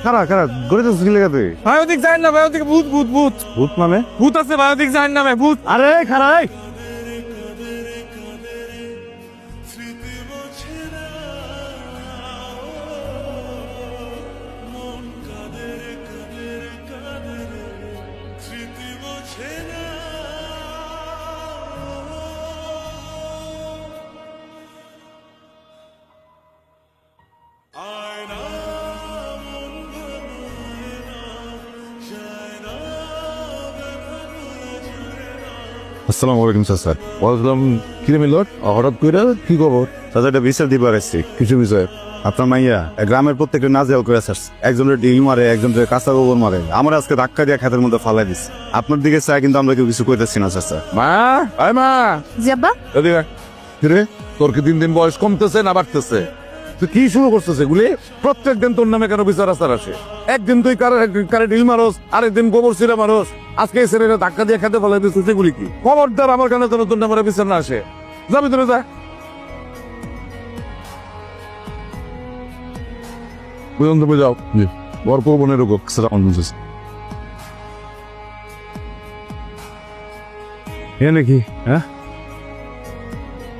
খারা খারা গড়ে তো শিখলে গা তুই বায়োটিক জাহান না বায়োটিক ভূত ভূত ভূত ভূত মানে ভূত আছে বায়োটিক জাহান নামে ভূত আরে খারাই আসসালামু আলাইকুম স্যার বললাম কিরে মিলট হঠাৎ করে কি খবর চাচা একটা বিচার দিবার আসছি কিছু বিষয় আপনার মাইয়া গ্রামের প্রত্যেকটা নাজেল করে আসছে একজনের ডিল মারে একজনের কাঁচা গোবর মারে আমার আজকে ধাক্কা দিয়ে খাতের মধ্যে ফালাই দিচ্ছে আপনার দিকে চাই কিন্তু আমরা কেউ কিছু কইতেছি না চাচা মা আয় মা জিয়াব্বা এদিকে কিরে তোর কি দিন দিন বয়স কমতেছে না বাড়তেছে তুই কি শুরু করতেছে এগুলি প্রত্যেক দিন তোর নামে কেন বিচার আচার আসে একদিন তুই কারে ঢিল মারোস আরেকদিন গোবর ছিঁড়ে মারোস আজকে এই ছেলেরা ধাক্কা দিয়ে খেতে ফেলে দিচ্ছে সেগুলি কি খবরদার আমার কানে তো নতুন নামের বিচার না আসে যাবি তুমি যা বুঝুন তুমি যাও বর করবো না এরকম এ নাকি হ্যাঁ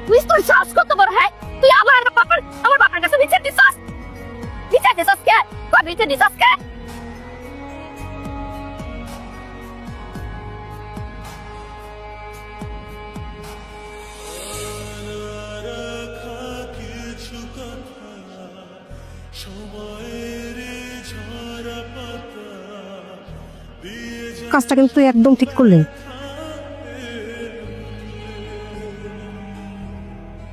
তুই তোর সাহস কত বড় হয় তুই আমার বাবার কাছে বিচার দিছস কে কই বিচার দিছস কে কাজটা কিন্তু তুই একদম ঠিক করলি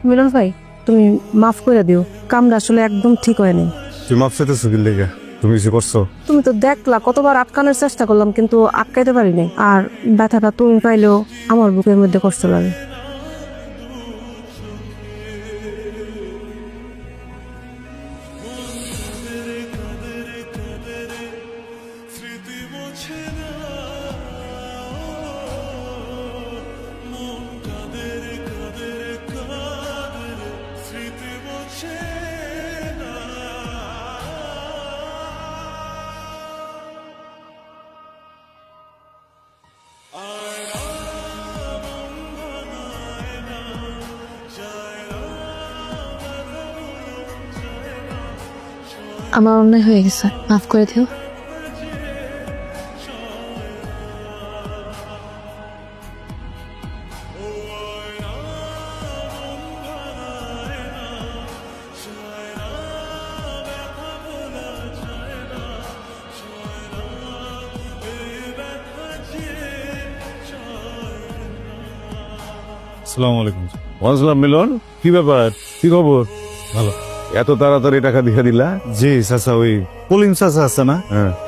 মিলন ভাই তুমি মাফ করে দিও কামটা আসলে একদম ঠিক হয়নি তুই মাপ চাইতেছো কি লেগে তুমি কিছু করছো তুমি তো দেখলা কতবার আটকানোর চেষ্টা করলাম কিন্তু আটকাইতে পারি নাই আর ব্যথাটা তুমি পাইলেও আমার বুকের মধ্যে কষ্ট লাগে আমার অন্যায় হয়ে গেছে মাফ করে দিও আসসালামু আলাইকুম ওয়ালাইকুম মিলন কি ব্যাপার কি খবর ভালো এত তাড়াতাড়ি টাকা দিয়ে দিলা জি চাচা ওই পুলিন চাচা আছে না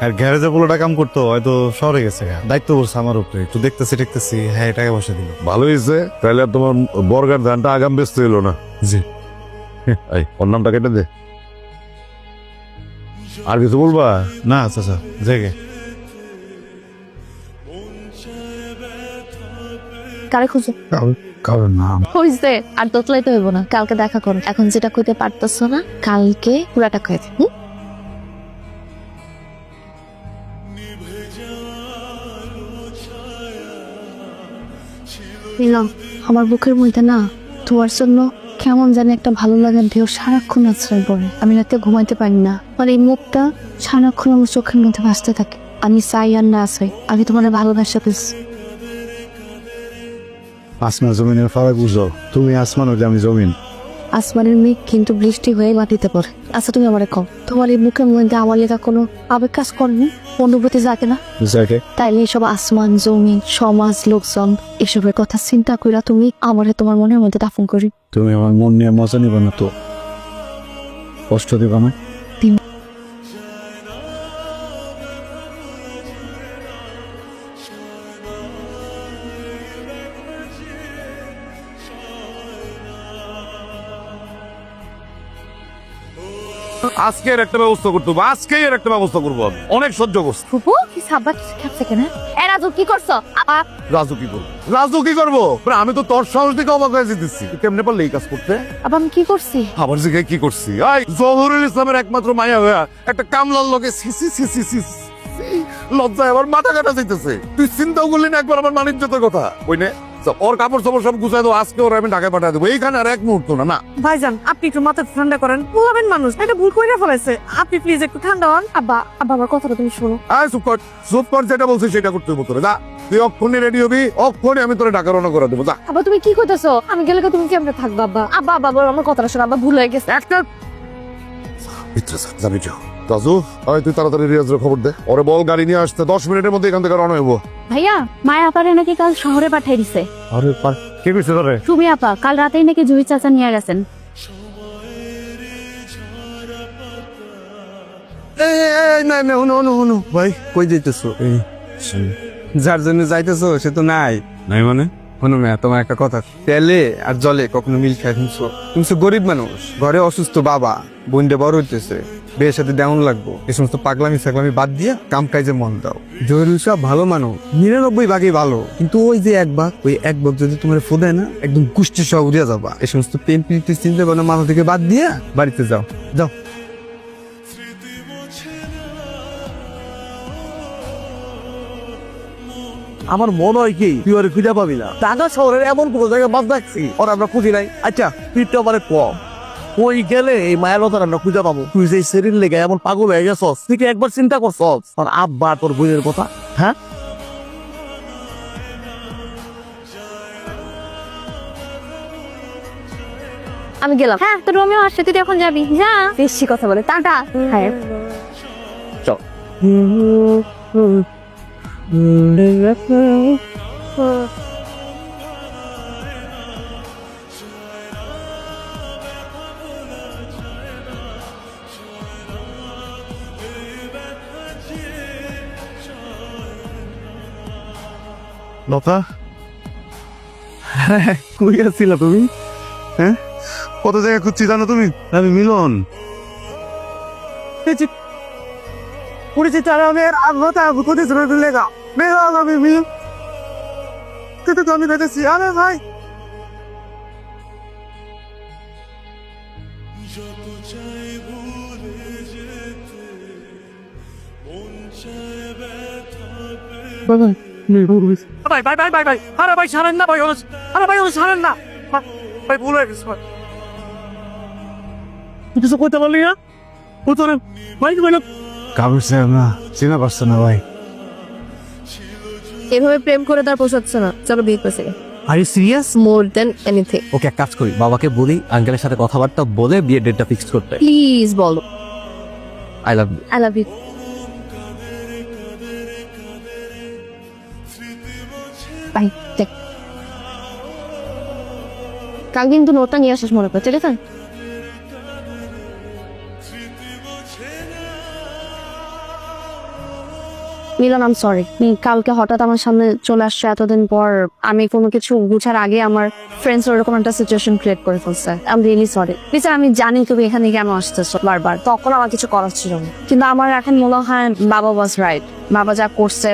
আর গ্যারেজে পোলোটা কাম করতো হয়তো শহরে গেছে দায়িত্ব বলছে আমার উপরে একটু দেখতেছি হ্যাঁ টাকা পয়সা দিল ভালো হয়েছে তাহলে আর তোমার বর্গার ধানটা আগাম ব্যস্ত এলো না জি এই ওর নামটা কেটে দে আর কিছু বলবা না চাচা জেগে কারে খুঁজো কারণ নাম হইছে আর তোতলাইতে হইব না কালকে দেখা করো এখন যেটা কইতে পারতাছো না কালকে পুরাটা কয়ে দিই নিলাম আমার বুকের মধ্যে না তোমার জন্য কেমন জানি একটা ভালো লাগার ঢেউ সারাক্ষণ আশ্রয় পড়ে আমি রাতে ঘুমাইতে পারি না আর এই মুখটা সারাক্ষণ আমার চোখের মধ্যে ভাসতে থাকে আমি চাই আর না চাই আমি তোমার ভালোবাসা পেয়েছি আসমান জমিনের ফারাক বুঝো তুমি আসমান হলে আমি জমিন আসমানের মেঘ কিন্তু বৃষ্টি হয়ে মাটিতে পড়ে আচ্ছা তুমি আমার কম তোমার এই মুখের মধ্যে আমার লেখা কোনো আবেগ কাজ করেনি অনুভূতি জাগে না বুঝাকে তাইলে এসব আসমান জমি সমাজ লোকজন এসবের কথা চিন্তা কইরা তুমি আমারে তোমার মনের মধ্যে দাফন করি তুমি আমার মন নিয়ে মজা নিবা না তো কষ্ট দিবা না আজকের একটা ব্যবস্থা করতে হবে, আজকেই এর একটা ব্যবস্থা করবো আমি। অনেক সহ্য করছি। ফুপু কি সাব্বা কিছু খাচ্ছে কেন? এ রাজু কি করছো? রাজু কি করবো? রাজু কি করবো? আমি তো তোর সাহস থেকে অবাক হয়ে যেতেছি। তুই কেমনে পারলে এই কাজ করতে? আবার আমি কি করছি? আবার জিজ্ঞে কি করছি? এই জহুরুল ইসলামের একমাত্র মায়া হয়ে একটা কামলার লোকে লজ্জায় আমার মাথা কাটা যাইতেছে। তুই চিন্তাও করলি না একবার আমার মানিজ্যতের কথা? ওই নে ওর কাপড় চাপড় সব গুছাই দেবো, আজকে ওর আমি ঢাকায় পাঠিয়ে দেবো। এইখানে আর এক মুহূর্ত না। না ভাইজান আপনি একটু মাথা ঠান্ডা করেন, বলবেন মানুষ একটা ভুল করে ফেলেছে, আপনি প্লিজ একটু ঠান্ডা হন। আব্বা আব্বা আমার কথাটা তুমি শোনো। আয় চুপ কর, যেটা বলছিস সেটা করতে হইব তোরে। যা তুই অক্ষণে রেডি হবি, অক্ষণে আমি তোরে ঢাকা রওনা করে দেবো। যা আব্বা তুমি কি করতেছো? আমি গেলে কি তুমি কেমনে থাকবা? আব্বা আব্বা আব্বা বলো, আমার কথাটা শোনো। আব্বা ভুল হয়ে গেছে। একটা জানি যাও রাজু, তুই তাড়াতাড়ি রিয়াজের খবর দে, ওরে বল গাড়ি নিয়ে আসতে 10 মিনিটের মধ্যে এখান থেকে রওনা হইব। ভাইয়া মায়া আপারে নাকি কাল শহরে পাঠিয়ে দিছে। আরে কি কইছে তোরে? সুমি আপা কাল রাতেই নাকি জুহি চাচা নিয়ে গেছেন। ভাই কই যাইতেছো? যার জন্য যাইতেছো সে তো নাই। নাই মানে? শোনো না, তোমার একটা কথা, তেলে আর জলে কখনো মিল খাই শুনছো? তুমি তো গরিব মানুষ, ঘরে অসুস্থ বাবা, বোনটা বড় হইতেছে, বিয়ের সাথে দেওয়ান লাগবো। এই সমস্ত পাগলামি সাগলামি বাদ দিয়া কাম কাজে মন দাও। জহিরুল সাহেব ভালো মানুষ, 99 ভাগই ভালো, কিন্তু ওই যে এক ভাগ, ওই এক ভাগ যদি তোমার ফোদায় না, একদম কুষ্টি সহ উড়িয়া যাবা। এই সমস্ত প্রেম প্রীতির চিন্তা ভাবনা মাথা থেকে বাদ দিয়া বাড়িতে যাও যাও। আমার মনে হয় কি তুই ওরে খুঁজে পাবি না। ঢাকা শহরের এমন কোন জায়গায় বাদ রাখছি ওর আমরা খুঁজি নাই। আচ্ছা তুইটা মানে কম ওই গেলে এই মায়ালতার আমরা খুঁজে পাবো। তুই যে শরীর লেগে এমন পাগল হয়ে গেছস, তুই কি একবার চিন্তা করছস আর আব্বা তোর বোনের কথা? হ্যাঁ আমি গেলাম। হ্যাঁ তো রোমিও আসছে, তুই এখন যাবি। যা, বেশি কথা বলে। টাটা। হ্যাঁ চল। লতা, কই আছিলা তুমি? হ্যাঁ, কত জায়গা খুঁজছি জানো তুমি? আমি মিলন। পরিচিত আরামের আঘাত কোথায় চলে লেগা মেঘা আমি মিল কিন্তু আমি দেখেছি। আরে ভাই ভাই ভাই ভাই ভাই ভাই আরে ভাই ছাড়েন না ভাই, আরে ভাই ছাড়েন না ভাই, ভুল হয়ে গেছে ভাই। তুই কিছু করতে পারলি না? তোরে ভাই ভাই কাবির সাহেব না, চিনা পারছো না ভাই? এভাবে প্রেম করে তার পোষাচ্ছে না। চলো বিয়ে করছে। Are you serious? More than anything. Okay এক কাজ করি, বাবাকে বলি আঙ্কেলের সাথে কথাবার্তা বলে বিয়ের ডেটটা ফিক্স করতে। প্লিজ বলো। I love you. I love you. Bye. দেখ কাল কিন্তু নোটটা নিয়ে আসিস মনে করে, ঠিক আছে? মিলন আম সরি, কালকে হঠাৎ আমার সামনে চলে আসছে এতদিন পর। আমি কোনো কিছু বুঝার আগে আমার ফ্রেন্ডস ওরকম একটা সিচুয়েশন ক্রিয়েট করে ফেলছে। I am really sorry. Please, আমি জানি তুমি এখানে কেন আসতেছো বারবার, তখন আমার কিছু করার ছিল না। কিন্তু আমার এখন মনে হয় বাবা ওয়াজ রাইট। বাবা যা করছে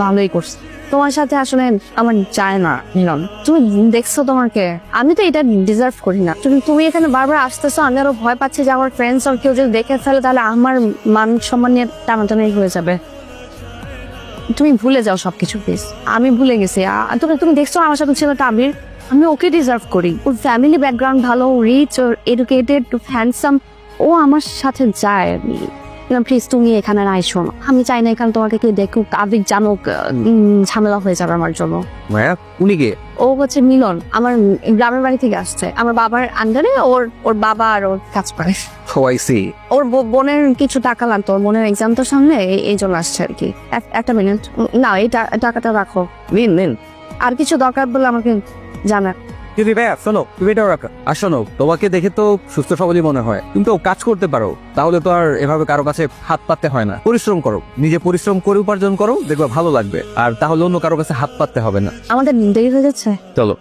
ভালোই করছে। তোমার সাথে আসলে আমার যায় না মিলন। তুমি দেখছো তোমাকে, আমি তো এটা ডিজার্ভ করি না। তুমি এখানে বারবার আসতেছো, আমি আরো ভয় পাচ্ছি যে আমার ফ্রেন্ডস আর কেউ যদি দেখে ফেলে তাহলে আমার মান সম্মান নিয়ে টানাটানি হয়ে যাবে। তুমি ভুলে যাও সবকিছু প্লিজ। আমি ভুলে গেছি। তুমি দেখছো আমার সাথে ছেলেটা আবির, আমি ওকে ডিজার্ভ করি। ওর ফ্যামিলি ব্যাকগ্রাউন্ড ভালো, রিচ, ওর এডুকেটেড, হ্যান্ডসাম, ও আমার সাথে যায়। প্লিজ তুমি এখানে না আইসো না। আমি চাই না এখানে তোমাকে কেউ দেখুক, আবির জানুক, ঝামেলা হয়ে যাবে আমার জন্য। মায়া উনি কে? ও হচ্ছে মিলন, আমার গ্রামের বাড়ি থেকে আসছে। আমার বাবার আন্ডারে ওর বাবা আর ওর কাজ করে। ও আই সি। ওর বোনের কিছু টাকা লাগতো, ওর বোনের এক্সাম তো সামনে, এই জন্য আসছে আর কি। একটা মিনিট, না এই টাকাটা রাখো। নিন। আর কিছু দরকার বলে আমাকে জানা। দিদি ভাইয়া শোনো, তুমি এটাও রাখো। আর শোনো, তোমাকে দেখে তো সুস্থ সবলই মনে হয়, তুমি তো কাজ করতে পারো, তাহলে তো আর এভাবে কারো কাছে হাত পাততে হয় না। পরিশ্রম করো, নিজে পরিশ্রম করে উপার্জন করো, দেখবে ভালো লাগবে। আর তাহলে অন্য কারো কাছে হাত পাততে হবে না। আমাদের দেরি হয়ে যাচ্ছে। চলো।